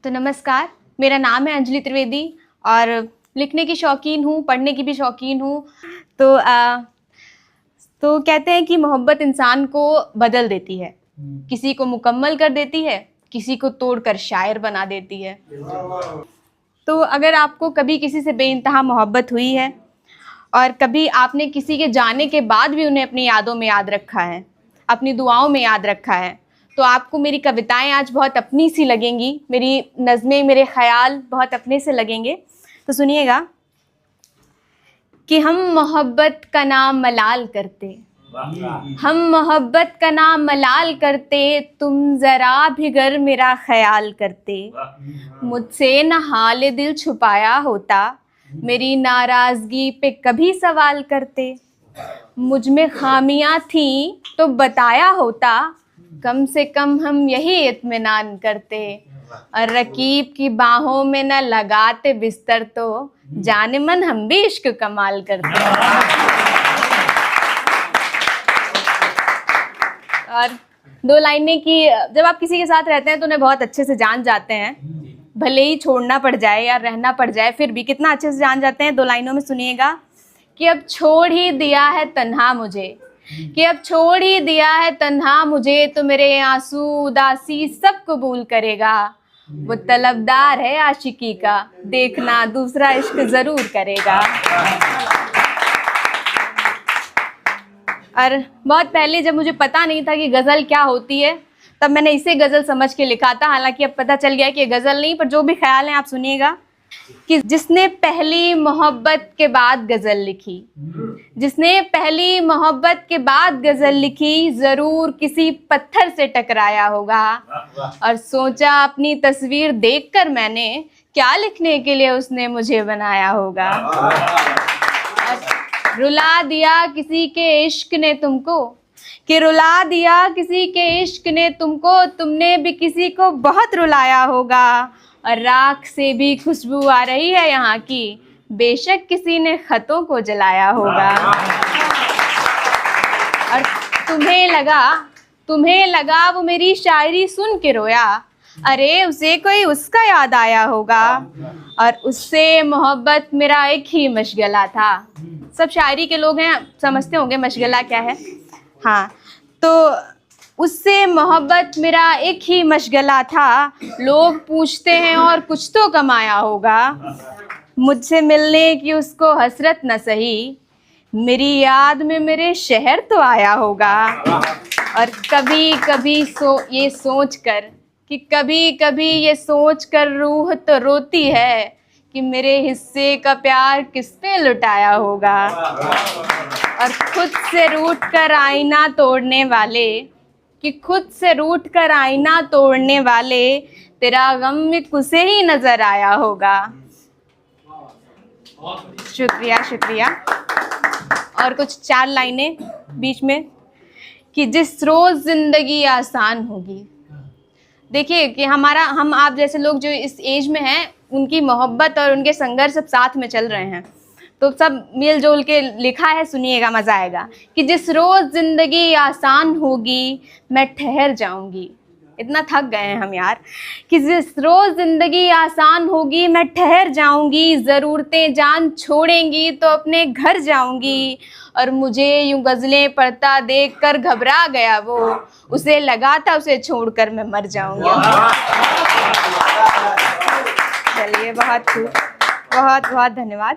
तो नमस्कार, मेरा नाम है अंजलि त्रिवेदी और लिखने की शौकीन हूँ, पढ़ने की भी शौकीन हूँ। तो कहते हैं कि मोहब्बत इंसान को बदल देती है, किसी को मुकम्मल कर देती है, किसी को तोड़कर शायर बना देती है। तो अगर आपको कभी किसी से बेइंतहा मोहब्बत हुई है और कभी आपने किसी के जाने के बाद भी उन्हें अपनी यादों में याद रखा है, अपनी दुआओं में याद रखा है, तो आपको मेरी कविताएं आज बहुत अपनी सी लगेंगी, मेरी नज़में, मेरे ख़याल बहुत अपने से लगेंगे। तो सुनिएगा कि हम मोहब्बत का नाम मलाल करते, हम मोहब्बत का नाम मलाल करते, तुम ज़रा भी गर मेरा ख्याल करते। मुझसे न हाल दिल छुपाया होता, मेरी नाराज़गी पे कभी सवाल करते। मुझ में खामियां थीं तो बताया होता, कम से कम हम यही इत्मीनान करते। और रकीब की बाहों में न लगाते बिस्तर, तो जाने मन हम भी इश्क कमाल करते। और दो लाइनें कि जब आप किसी के साथ रहते हैं तो उन्हें बहुत अच्छे से जान जाते हैं, भले ही छोड़ना पड़ जाए या रहना पड़ जाए, फिर भी कितना अच्छे से जान जाते हैं। दो लाइनों में सुनिएगा कि अब छोड़ ही दिया है तन्हा मुझे, कि अब छोड़ ही दिया है तन्हा मुझे, तो मेरे आंसू उदासी सब कबूल करेगा। वो तलबदार है आशिकी का, देखना दूसरा इश्क ज़रूर करेगा। और बहुत पहले जब मुझे पता नहीं था कि गज़ल क्या होती है, तब मैंने इसे गज़ल समझ के लिखा था। हालांकि अब पता चल गया कि ये गज़ल नहीं, पर जो भी ख्याल हैं आप सुनिएगा कि जिसने पहली मोहब्बत के बाद गज़ल लिखी, जिसने पहली मोहब्बत के बाद गज़ल लिखी, ज़रूर किसी पत्थर से टकराया होगा और सोचा अपनी तस्वीर देखकर मैंने, क्या लिखने के लिए उसने मुझे बनाया होगा। रुला दिया किसी के इश्क ने तुमको, कि रुला दिया किसी के इश्क ने तुमको, तुमने भी किसी को बहुत रुलाया होगा। और राख से भी खुशबू आ रही है यहाँ की, बेशक किसी ने खतों को जलाया होगा। और तुम्हें लगा वो मेरी शायरी सुन के रोया, अरे उसे कोई उसका याद आया होगा। और उससे मोहब्बत मेरा एक ही मशगला था। सब शायरी के लोग हैं, समझते होंगे मशगला क्या है। हाँ, तो उससे मोहब्बत मेरा एक ही मशगला था, लोग पूछते हैं और कुछ तो कमाया होगा। मुझसे मिलने की उसको हसरत न सही, मेरी याद में मेरे शहर तो आया होगा। और कभी कभी ये सोच कर रूह तो रोती है कि मेरे हिस्से का प्यार किस पे लुटाया होगा। और खुद से रूठ कर आईना तोड़ने वाले, तेरा गम भी उसे ही नजर आया होगा। शुक्रिया। और कुछ 4 लाइनें बीच में कि जिस रोज़ ज़िंदगी आसान होगी। देखिए कि हम आप जैसे लोग जो इस एज में हैं, उनकी मोहब्बत और उनके संघर्ष सब साथ में चल रहे हैं, तो सब मिल जुल के लिखा है, सुनिएगा, मज़ा आएगा। कि जिस रोज़ ज़िंदगी आसान होगी मैं ठहर जाऊंगी। इतना थक गए हैं हम यार। कि जिस रोज़ ज़िंदगी आसान होगी मैं ठहर जाऊंगी, ज़रूरतें जान छोड़ेंगी तो अपने घर जाऊंगी। और मुझे यूं गज़लें पढ़ता देख कर घबरा गया वो, उसे लगा था उसे छोड़कर मैं मर जाऊंगी। चलिए, बहुत बहुत धन्यवाद।